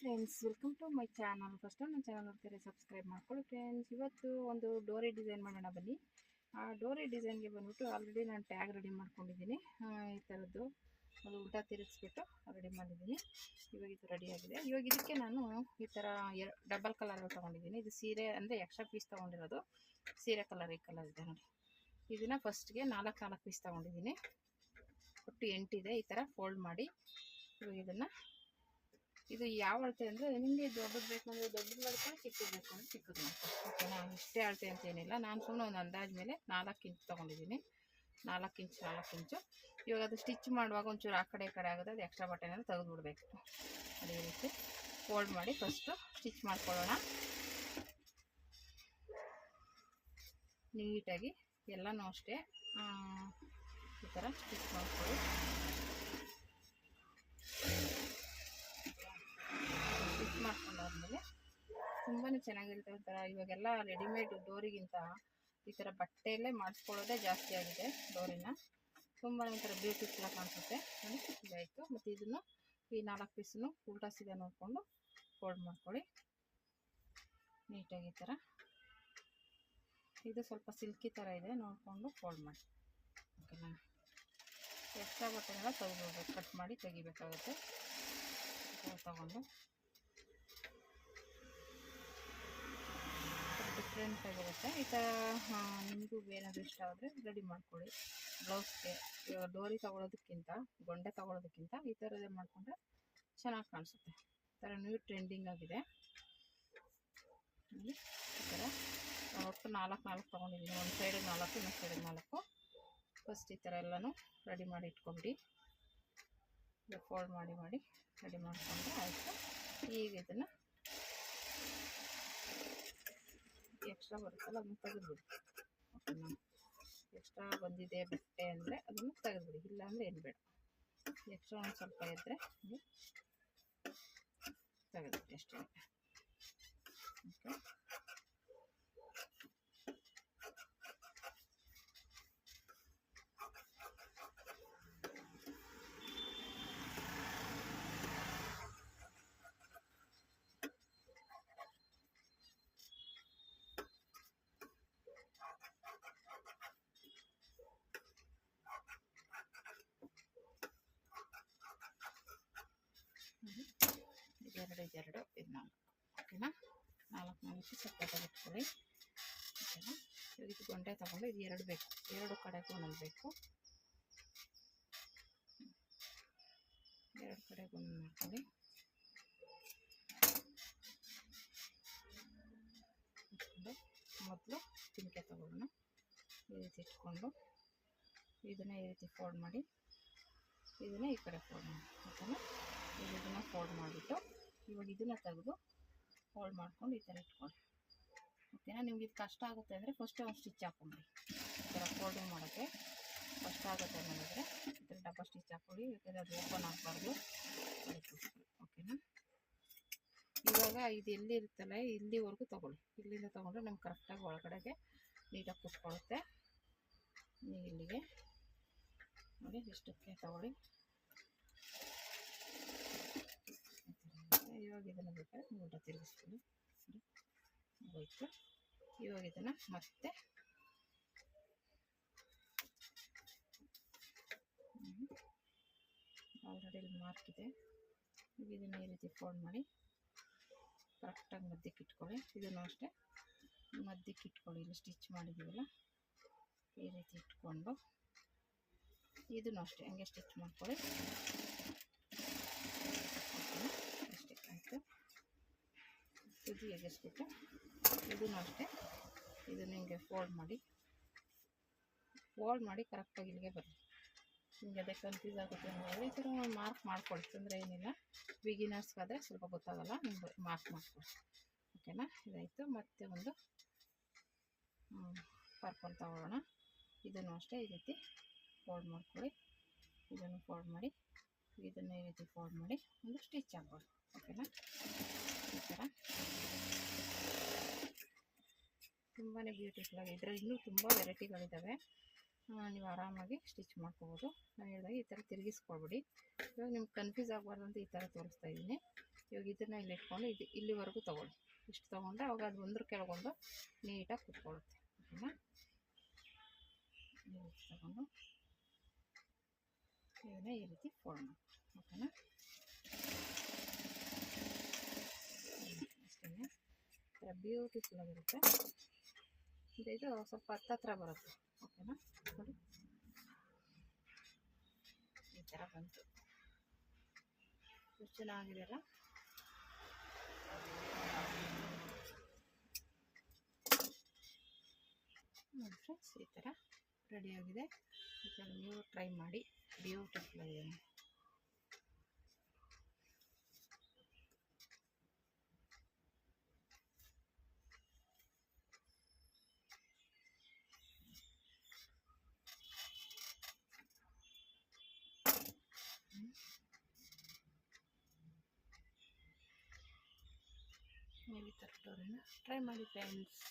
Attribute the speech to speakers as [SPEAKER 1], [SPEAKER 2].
[SPEAKER 1] Friends, welcome to my channel. First time ನನ್ನ channel ನೋಡ್ತಾರೆ, subscribe ಮಾಡ್ಕೊಳ್ಳಿ ಫ್ರೆಂಡ್ಸ್. ಇವತ್ತು ಒಂದು ಡೋರಿ ಡಿಸೈನ್ ಮಾಡೋಣ ಬನ್ನಿ. ಆ ಡೋರಿ ಡಿಸೈನ್ಗೆ ಬಂದ್ಬಿಟ್ಟು ಆಲ್ರೆಡಿ ನಾನು ಟ್ಯಾಗ್ ರೆಡಿ ಮಾಡ್ಕೊಂಡಿದ್ದೀನಿ. ಈ ಥರದ್ದು ಒಂದು ಉಲ್ಟಾ ತಿರುಗಿಸ್ಬಿಟ್ಟು ರೆಡಿ ಮಾಡಿದ್ದೀನಿ. ಇವಾಗ ಇದು ರೆಡಿಯಾಗಿದೆ. ಇವಾಗ ಇದಕ್ಕೆ ನಾನು ಈ ಥರ ಡಬಲ್ ಕಲರ್ ತೊಗೊಂಡಿದ್ದೀನಿ. ಇದು ಸೀರೆ ಅಂದರೆ ಎಕ್ಸ್ಟ್ರಾ ಪೀಸ್ ತೊಗೊಂಡಿರೋದು. ಸೀರೆ ಕಲರ್ ಈ ಕಲರ್ ಇದೆ ನೋಡಿ. ಇದನ್ನು ಫಸ್ಟ್ಗೆ 4 ಪೀಸ್ ತೊಗೊಂಡಿದ್ದೀನಿ. ಒಟ್ಟು 8 ಇದೆ. ಈ ಥರ ಫೋಲ್ಡ್ ಮಾಡಿ ಇವಾಗ ಇದನ್ನು, ಇದು ಯಾವ ಅಳತೆ ಅಂದರೆ ನಿಮಗೆ ದೊಡ್ಡದು ಬೇಕು ಅಂದರೆ ದೊಡ್ಡದು ಮಾಡ್ಕೊಂಡು, ಚಿಕ್ಕದು ಬೇಕು ಅಂದರೆ ಚಿಕ್ಕದು ಮಾಡ್ಕೊಂಡು. ಓಕೆನಾ? ಇಷ್ಟೇ ಅಳತೆ ಅಂತ ಏನಿಲ್ಲ. ನಾನು ಸುಮ್ಮನೆ ಒಂದು ಅಂದಾಜು ಮೇಲೆ 4 ಇಂಚ್ ತೊಗೊಂಡಿದ್ದೀನಿ. 4 ಇಂಚು. ಇವಾಗ ಅದು ಸ್ಟಿಚ್ ಮಾಡುವಾಗ ಒಂಚೂರು ಆ ಕಡೆ ಈ ಕಡೆ ಆಗೋದು, ಅದು ಎಕ್ಸ್ಟ್ರಾ ಬಟ್ಟೆನೆಲ್ಲ ತೆಗೆದುಬಿಡ್ಬೇಕು. ಅದೇ ರೀತಿ ಫೋಲ್ಡ್ ಮಾಡಿ ಫಸ್ಟು ಸ್ಟಿಚ್ ಮಾಡ್ಕೊಳ್ಳೋಣ ನೀಟಾಗಿ. ಎಲ್ಲನೂ ಅಷ್ಟೇ ಈ ಥರ ಸ್ಟಿಚ್ ಮಾಡ್ಕೊಳ್ಳಿ. ಸ್ಟಿಚ್ ಮಾಡ್ಕೊಂಡಾದ್ಮೇಲೆ ತುಂಬಾ ಚೆನ್ನಾಗಿರುತ್ತೆ ಒಂಥರ. ಇವಾಗೆಲ್ಲ ರೆಡಿಮೇಡ್ ಡೋರಿಗಿಂತ ಈ ಥರ ಬಟ್ಟೆಯಲ್ಲೇ ಮಾಡಿಸ್ಕೊಳ್ಳೋದೇ ಜಾಸ್ತಿ ಆಗಿದೆ. ಡೋರಿನ ತುಂಬಾ ಒಂಥರ ಬ್ಯೂಟಿಫುಲ್ ಕಾಣಿಸುತ್ತೆ. ಇದಾಯಿತು. ಮತ್ತು ಇದನ್ನು ಈ 4 ಪೀಸನ್ನು ಉಲ್ಟಾ ಸೀದಾ ನೋಡಿಕೊಂಡು ಫೋಲ್ಡ್ ಮಾಡ್ಕೊಳ್ಳಿ ನೀಟಾಗಿ. ಈ ಥರ ಇದು ಸ್ವಲ್ಪ ಸಿಲ್ಕಿ ಥರ ಇದೆ, ನೋಡಿಕೊಂಡು ಫೋಲ್ಡ್ ಮಾಡಿ. ಓಕೆನಾ? ಎಕ್ಸ್ಟ್ರಾ ಬಟ್ಟೆನೆಲ್ಲ ತೆಗೆದುಬಿಡ್ಬೇಕು, ಕಟ್ ಮಾಡಿ ತೆಗಿಬೇಕಾಗುತ್ತೆ. ತಗೊಂಡು ಡಿಫ್ರೆಂಟ್ ಆಗಿರುತ್ತೆ. ಈ ಥರ ನಿಮಗೂ ಏನಾದರೂ ಇಷ್ಟ ಆದರೆ ರೆಡಿ ಮಾಡ್ಕೊಳ್ಳಿ. ಬ್ಲೌಸ್ಗೆ ಇವಾಗ ಡೋರಿ ತೊಗೊಳೋದಕ್ಕಿಂತ, ಗೊಂಡೆ ತೊಗೊಳೋದಕ್ಕಿಂತ ಈ ಥರದೇ ಮಾಡಿಕೊಂಡ್ರೆ ಚೆನ್ನಾಗಿ ಕಾಣಿಸುತ್ತೆ. ಈ ಥರ ನ್ಯೂ ಟ್ರೆಂಡಿಂಗ್ ಆಗಿದೆ. ಈ ಥರ ಒಟ್ಟು 4 ತೊಗೊಂಡಿದ್ದೀನಿ. ಒಂದು ಸೈಡಿಗೆ 4, ಇನ್ನೊಂದು ಸೈಡಿಗೆ 4. ಫಸ್ಟ್ ಈ ಥರ ಎಲ್ಲನೂ ರೆಡಿ ಮಾಡಿ ಇಟ್ಕೊಂಡ್ಬಿಡಿ. ಫೋಲ್ಡ್ ಮಾಡಿ ರೆಡಿ ಮಾಡಿಕೊಂಡ್ರೆ ಆಯಿತು. ಈಗ ಇದನ್ನು ಎಕ್ಸ್ಟ್ರಾ ಬರುತ್ತಲ್ಲ ಅದನ್ನು ತೆಗೆದುಬಿಡಿ. ಓಕೆನಾ? ಎಕ್ಸ್ಟ್ರಾ ಬಂದಿದೆ ಬಟ್ಟೆ ಅಂದರೆ ಅದನ್ನು ತೆಗೆದುಬಿಡಿ, ಇಲ್ಲಾಂದರೆ ಏನು ಬೇಡ. ಎಕ್ಸ್ಟ್ರಾ ಒಂದು ಸ್ವಲ್ಪ ಇದ್ದರೆ ತೆಗೆದುಬಿಡಿ ಅಷ್ಟೇ. ಓಕೆ, ಇದೆರಡು ಇದು 4. ಓಕೆನಾ? 4 ಸಪ್ರೇಟಾಗಿ ಇಟ್ಕೊಳ್ಳಿ. ಓಕೆನಾ? ಇದು ಗೊಂಡೆ ತೊಗೊಂಡು ಇದು 2 ಬೇಕು, 2 ಕಡೆಗೂ ಒಂದೊಂದು ಬೇಕು. 2 ಕಡೆಗೂ ಒಂದೊಂದು ಮಾಡ್ಕೊಳ್ಳಿ. ಇಟ್ಕೊಂಡು ಮೊದಲು ತಿನ್ಕೆ ತಗೊಳ್ಳೋಣ. ಈ ರೀತಿ ಇಟ್ಕೊಂಡು ಇದನ್ನು ಈ ರೀತಿ ಫೋಲ್ಡ್ ಮಾಡಿ, ಇದನ್ನು ಈ ಕಡೆ ಫೋಲ್ಡ್ ಮಾಡಿ. ಓಕೆನಾ? ಇದನ್ನು ಫೋಲ್ಡ್ ಮಾಡಿಬಿಟ್ಟು ಇವಾಗ ಇದನ್ನು ತೆಗೆದು ಫೋಲ್ಡ್ ಮಾಡ್ಕೊಂಡು ಈ ಥರ ಇಟ್ಕೊಳ್ಳಿ. ಓಕೆನಾ? ನಿಮ್ಗೆ ಇದು ಕಷ್ಟ ಆಗುತ್ತೆ ಅಂದರೆ ಫಸ್ಟೇ ಒಂದು ಸ್ಟಿಚ್ ಹಾಕ್ಕೊಂಬಿಡಿ. ಈ ಥರ ಫೋಲ್ಡಿಂಗ್ ಮಾಡೋಕ್ಕೆ ಕಷ್ಟ ಆಗುತ್ತೆ ಅನ್ನೋದಾದರೆ ಈ ಥರ ಡಬ್ಬ ಸ್ಟಿಚ್ ಹಾಕ್ಕೊಳ್ಳಿ. ಯಾಕಂದರೆ ಅದು ಓಪನ್ ಆಗಬಾರ್ದು. ಓಕೆನಾ? ಇವಾಗ ಇದು ಎಲ್ಲಿ ಇರುತ್ತಲ್ಲ ಇಲ್ಲಿವರೆಗೂ ತೊಗೊಳ್ಳಿ. ಇಲ್ಲಿಂದ ತೊಗೊಂಡ್ರೆ ನಮ್ಗೆ ಕರೆಕ್ಟಾಗಿ ಒಳಗಡೆಗೆ ನೀಟಾಗಿ ಕೂತ್ಕೊಳ್ಳುತ್ತೆ. ನೀವು ಇಲ್ಲಿಗೆ ನೋಡಿ ಇಷ್ಟಕ್ಕೆ ತೊಗೊಳ್ಳಿ. ಇವಾಗ ಇದನ್ನು ಬೇಕಾದ್ರೆ ಉಲ್ಟಾ ತಿರುಗಿಸ್ಕೊಳ್ಳಿ. ಹೋಯ್ತು. ಇವಾಗ ಇದನ್ನು ಮತ್ತೆ ಆಲ್ರೆಡಿ ಇಲ್ಲಿ ಮಾರ್ಕ್ ಇದೆ. ಈಗ ಇದನ್ನು ಈ ರೀತಿ ಫೋಲ್ಡ್ ಮಾಡಿ ಕರೆಕ್ಟಾಗಿ ಮಧ್ಯಕ್ಕೆ ಇಟ್ಕೊಳ್ಳಿ. ಇದನ್ನು ಅಷ್ಟೇ ಮಧ್ಯಕ್ಕೆ ಇಟ್ಕೊಳ್ಳಿ. ಇಲ್ಲಿ ಸ್ಟಿಚ್ ಮಾಡಿದ್ದೀವಲ್ಲ ಈ ರೀತಿ ಇಟ್ಕೊಂಡು ಇದನ್ನು ಅಷ್ಟೇ ಹಂಗೆ ಸ್ಟಿಚ್ ಮಾಡ್ಕೊಳ್ಳಿ. ಅಷ್ಟೇ ಆಯಿತು. ತುದಿ ಎಗೆಸ್ಬಿಟ್ಟು ಇದನ್ನು ಅಷ್ಟೇ ಇದನ್ನು ಹಿಂಗೆ ಫೋಲ್ಡ್ ಮಾಡಿ ಕರೆಕ್ಟಾಗಿ ಇಲ್ಲಿಗೆ ಬರಲಿ. ನಿಮಗೆ ಅದೇ ಕನ್ಫ್ಯೂಸ್ ಆಗುತ್ತೆ ಅಂದರೆ ಈ ಥರ ಮಾರ್ಕ್ ಮಾಡ್ಕೊಳ್ಳಿ, ತೊಂದರೆ ಏನಿಲ್ಲ. ಬಿಗಿನರ್ಸ್ಗಾದರೆ ಸ್ವಲ್ಪ ಗೊತ್ತಾಗಲ್ಲ, ನಿಮ್ಗೆ ಮಾರ್ಕ್ ಮಾಡ್ಕೊಳ್ಳಿ. ಓಕೆನಾ? ಇದಾಯಿತು. ಮತ್ತೆ ಒಂದು ಪರ್ಪಲ್ ತಗೊಳ್ಳೋಣ. ಇದನ್ನು ಅಷ್ಟೇ ಈ ರೀತಿ ಫೋಲ್ಡ್ ಮಾಡ್ಕೊಳ್ಳಿ. ಇದನ್ನು ಫೋಲ್ಡ್ ಮಾಡಿ ಇದನ್ನು ಈ ರೀತಿ ಫೋಲ್ಡ್ ಮಾಡಿ ಒಂದು ಸ್ಟಿಚ್ ಹಾಕ್ಕೊಳ್ಳಿ. ಓಕೆನಾ? ಈ ಥರ ತುಂಬಾ ಬ್ಯೂಟಿಫುಲ್ ಆಗಿ. ಇದರಲ್ಲಿ ಇನ್ನೂ ತುಂಬ ವೆರೈಟಿಗಳಿದ್ದಾವೆ. ನೀವು ಆರಾಮಾಗಿ ಸ್ಟಿಚ್ ಮಾಡ್ಕೋಬೋದು. ನಾನು ಹೇಳಿದಾಗ ಈ ಥರ ತಿರುಗಿಸ್ಕೊಳ್ಬಿಡಿ. ಇವಾಗ ನಿಮ್ಗೆ ಕನ್ಫ್ಯೂಸ್ ಆಗಬಾರ್ದು ಅಂತ ಈ ಥರ ತೋರಿಸ್ತಾ ಇದ್ದೀನಿ. ಇವಾಗ ಇದನ್ನು ಇಲ್ಲಿ ಇಟ್ಕೊಂಡು ಇಲ್ಲಿವರೆಗೂ ತೊಗೊಳ್ಳಿ. ಇಷ್ಟು ತೊಗೊಂಡ್ರೆ ಅವಾಗ ಅದು ಒಂದ್ರ ಕೆಳಗೊಂಡು ನೀಟಾಗಿ ಕುತ್ಕೊಳ್ಳುತ್ತೆ. ಓಕೆನಾ? ತಗೊಂಡು ಇದನ್ನ ಈ ರೀತಿ ಫೋಲ್ಡ್ ಮಾಡಿ. ಓಕೆನಾ? ಅಷ್ಟೇ ಬ್ಯೂಟಿಫುಲ್ ಆಗಿರುತ್ತೆ. ಇದು ಸ್ವಲ್ಪ ಹತ್ರ ಬರುತ್ತೆ. ಓಕೆನಾ? ನೋಡಿ ಈ ಥರ ಬಂತು. ಎಷ್ಟು ಚೆನ್ನಾಗಿದೆಯಲ್ಲ. ಫ್ರೆಂಡ್ಸ್ ಈ ಥರ ರೆಡಿಯಾಗಿದೆ. ಈ ಥರ ನೀವು ಟ್ರೈ ಮಾಡಿ, ಬ್ಯೂಟಿಫುಲ್ ಆಗಿದೆ. ನೀವು ಈ ಥರ ಟ್ರೈ ಮಾಡಿ ಫ್ರೆಂಡ್ಸ್.